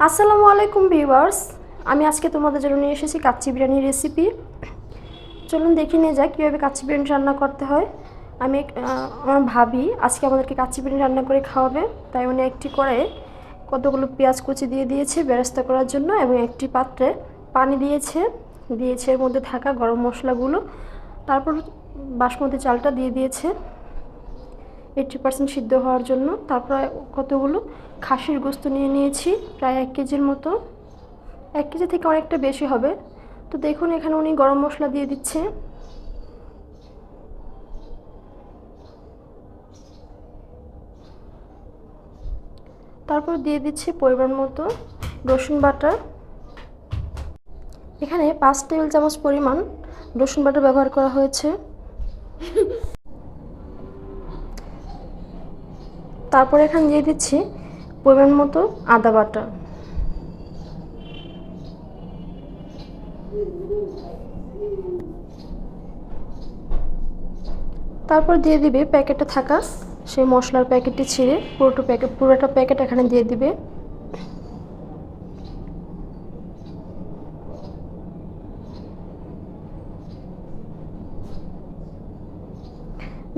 আসসালামু আলাইকুম ভিউয়ার্স, আমি আজকে তোমাদের জন্য নিয়ে এসেছি কাচ্চি বিরিয়ানির রেসিপি। চলুন দেখে নিয়ে যাক কীভাবে কাচ্চি বিরিয়ানি রান্না করতে হয়। আমার ভাবি আজকে আমাদেরকে কাচ্চি বিরিয়ানি রান্না করে খাওয়াবে, তাই উনি একটি কড়াইয়ে কতগুলো পেঁয়াজ কুচি দিয়ে দিয়েছে বেরেস্তা করার জন্য এবং একটি পাত্রে পানি দিয়েছে এর মধ্যে থাকা গরম মশলাগুলো। তারপর বাসমতি চালটা দিয়ে দিয়েছে 80% সিদ্ধ হওয়ার জন্য। তারপর কতগুলো খাসির গোস্ত নিয়ে নিয়েছি, প্রায় 1 কেজির মতো। 1 কেজি থেকে অনেকটা বেশি হবে। তো দেখুন এখানে উনি গরম মশলা দিয়ে দিচ্ছে। তারপর দিয়ে দিচ্ছি পরিমাণ মতো রসুন বাটা। এখানে 5 টেবিল চামচ পরিমাণ রসুন বাটা ব্যবহার করা হয়েছে। তারপর এখানে দিয়ে দিচ্ছি পরিমাণ মতো আদা বাটা। তারপর দিয়ে দিবে প্যাকেটে থাকা সেই মশলার প্যাকেটটি ছিঁড়ে পুরোটা প্যাকেট এখানে দিয়ে দিবে।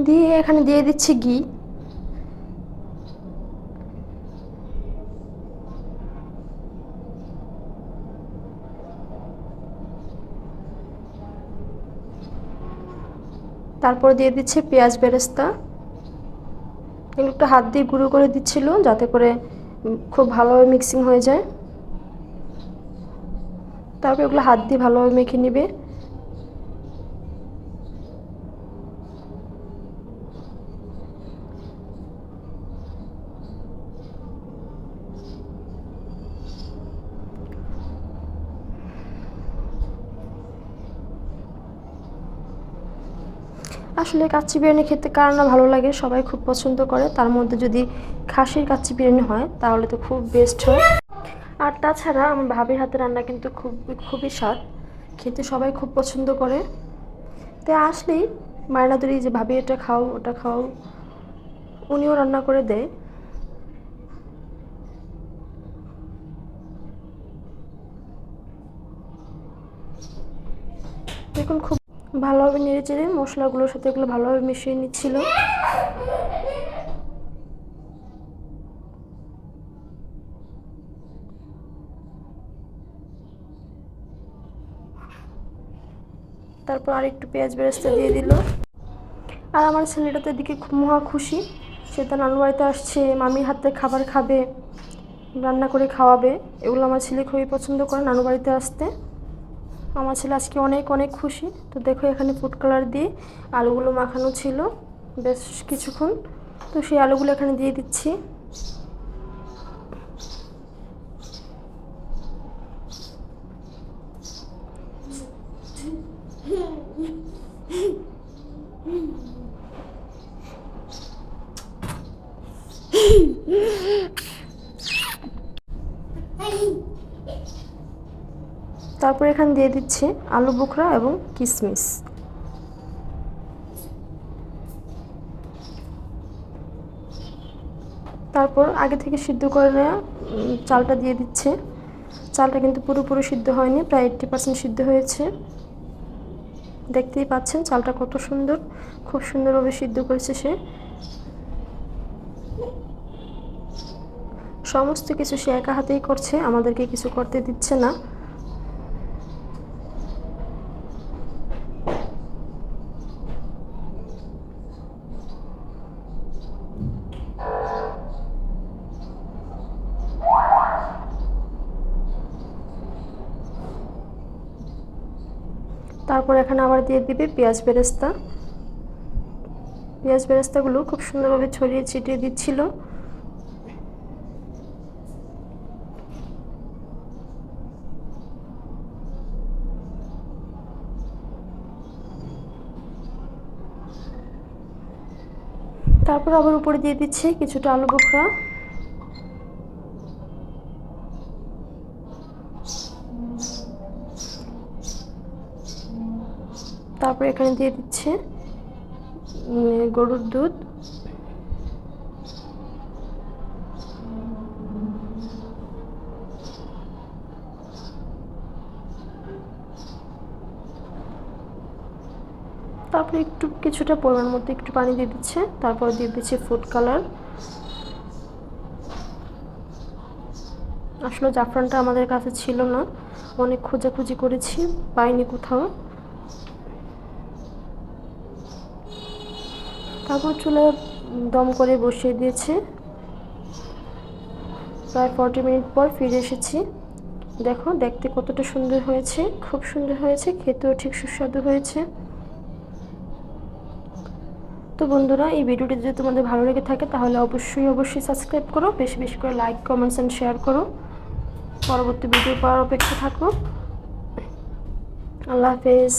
দিয়ে এখানে দিয়ে দিচ্ছি ঘি। তারপর দিয়ে দিচ্ছি পেঁয়াজ বেরেস্তা। এগুলো একটু হাত দিয়ে গুঁড়ো করে দিচ্ছিল যাতে করে খুব ভালোভাবে মিক্সিং হয়ে যায়। তারপর এগুলো হাত দিয়ে ভালোভাবে মেখে নেবে। আসলে কাচ্চি বিরিয়ানি খেতে কার না ভালো লাগে, সবাই খুব পছন্দ করে। তার মধ্যে যদি খাসির কাচ্চি বিরিয়ানি হয় তাহলে তো খুব বেস্ট হয়। আর তাছাড়া আমার ভাবির হাতে রান্না কিন্তু খুবই স্বাদ, খেতে সবাই খুব পছন্দ করে। তাই আসলেই মায়না ধরি যে ভাবি এটা খাও ওটা খাও, উনিও রান্না করে দেয়। দেখুন খুব ভালোভাবে নেড়ে চেড়ে মশলাগুলোর সাথে এগুলো ভালোভাবে মিশিয়ে নিচ্ছিল। তারপর আর একটু পেঁয়াজ বেরেস্তা দিয়ে দিল। আর আমার ছেলেটা তো এদিকে খুব মহা খুশি, সে তার নানু বাড়িতে আসছে, মামির হাতে খাবার খাবে, রান্না করে খাওয়াবে। এগুলো আমার ছেলে খুবই পছন্দ করে নানু বাড়িতে আসতে। আমার ছেলে আজকে অনেক অনেক খুশি। তো দেখো এখানে ফুড কালার দিয়ে আলুগুলো মাখানো ছিল বেশ কিছুক্ষণ, তো সেই আলুগুলো এখানে দিয়ে দিচ্ছি। তারপর এখানে দিয়ে দিচ্ছি আলু বোখরা এবং কিশমিশ। তারপর আগে থেকে সিদ্ধ করে নেওয়া চালটা দিয়ে দিচ্ছে। চালটা কিন্তু পুরোপুরি সিদ্ধ হয়নি, প্রায় 80% সিদ্ধ হয়েছে। দেখতেই পাচ্ছেন চালটা কত সুন্দর, খুব সুন্দরভাবে সিদ্ধ করেছে সে। সমস্ত কিছু সে একা হাতেই করছে, আমাদেরকে কিছু করতে দিচ্ছে না। তারপর এখানে আবার দিয়ে দিবে পেঁয়াজ বেরেস্তা। পেঁয়াজ বেরেস্তাগুলো খুব সুন্দরভাবে ছড়িয়ে ছিটিয়ে দিচ্ছিল। তারপর আবার উপরে দিয়ে দিচ্ছে কিছুটা আলু বোখরা। তারপর এখানে দিয়ে দিচ্ছে গরুর দুধ। তারপরে একটু কিছুটা পরিমাণ মতো একটু পানি দিয়ে দিচ্ছে, তারপর দিয়ে দিচ্ছে ফুড কালার। আসলে জাফরানটা আমাদের কাছে ছিল না, অনেক খোঁজাখুঁজি করেছি, পাইনি কোথাও। তারপর চুলে দম করে বসিয়ে দিয়েছে। প্রায় 40 মিনিট পর ফিরে এসেছি। দেখো দেখতে কতটা সুন্দর হয়েছে, খুব সুন্দর হয়েছে, খেতেও ঠিক সুস্বাদু হয়েছে। তো বন্ধুরা, এই ভিডিওটি যদি তোমাদের ভালো লেগে থাকে তাহলে অবশ্যই সাবস্ক্রাইব করো, বেশি বেশি করে লাইক কমেন্টস অ্যান্ড শেয়ার করো। পরবর্তী ভিডিও পাওয়ার অপেক্ষা থাকো। আল্লাহ হাফেজ।